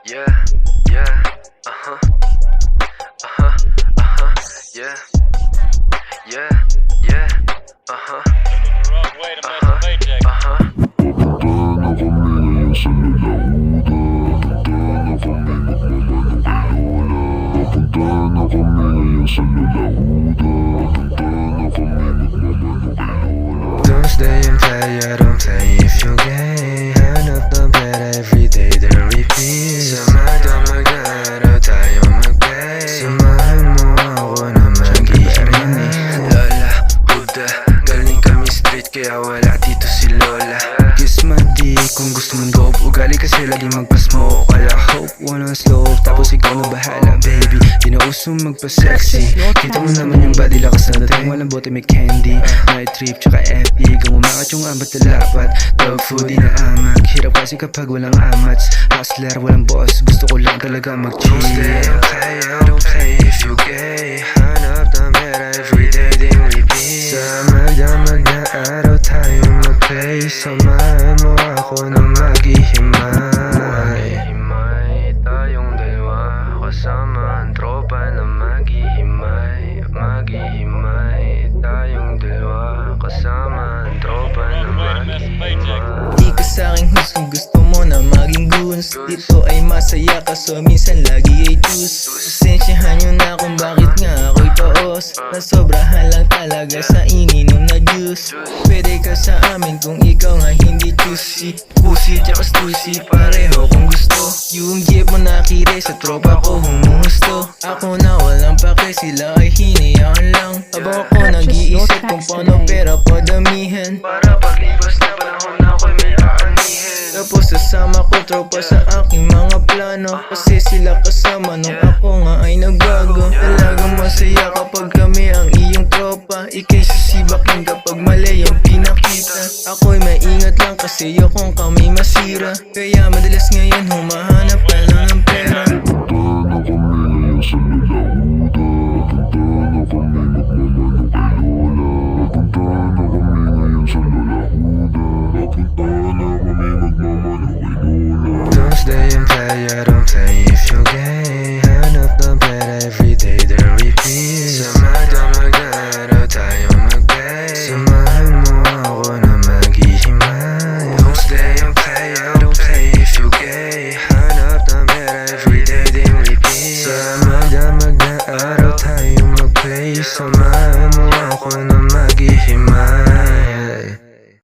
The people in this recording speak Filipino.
Yeah, yeah, uh-huh, uh-huh, uh-huh, yeah, yeah, yeah, uh-huh, uh-huh, uh-huh. Papunta na kami ngayon sa Lalahuda. Papunta na kami magmamano kay Lola. Thursday and play, I don't play if you're gay. Hanap ng pera everyday, the repeat. Sama-dama na araw tayo mag-play. Samahan mo ako na mag-ihimay. Lola, Buddha, galing kami street kaya wala dito si Lola. Kiss my dick kung gusto mong dope. Ugali kasi lagi magpa-smoke. Wala hope, walang slope. Tapos ikaw na bahala, baby. Di na uso magpa-sexy. Kita mo naman yung body lakas na dating. Walang bote may candy. Night trip tsaka epic. Ang umangat yung ambat na lapat. Dog food di na amag. Hirap kasi kapag walang amats. Hustler, walang boss. Gusto ko lang talaga mag-chill. Tuesday, okay, I don't play if you gay. Hanap ng pera everyday, din repeat. Sama-damag na araw tayo mag-play. Samahan mo ako na maghihimay. Himay tayong dalawa. Kasama ang tropa na maghihimay. Maghihimay tayong dalawa. Kasama ang tropa na maghihimay. Di ka sa'king gusto mo na maging goons. Dito ay masaya kaso minsan lagi ay juice. Pasensyahan nyo na kung bakit nga ako'y paos. Nasobrahan lang talaga sa ininom na juice. Pwede ka sa amin kung ikaw nga hindi juicy. Pussy tsaka stussy, pareho kung gusto. Yung jeep mo nakire sa tropa ko humuhusto. Ako na walang pake, sila ay hinayaan lang. Habang ako nag-iisip kung paano pera padamihan. Para paglipas na panahon ako'y may aanihin. Tapos sasama ko tropa sa aking mga plano. Kasi sila kasama nung ako nga ay nagbago. Talagang masaya kapag kami ang iyong tropa. Ika'y susibakin kapag mali yung pinakita. Ako'y maingat lang kasi ayokong kami masira. Kaya madalas ngayon humahanap ka lang ng pera. Papunta na kami ngayon sa Lalahuda. Papunta na kami magmamano kay Lola. Papunta na kami ngayon sa Lalahuda. Papunta na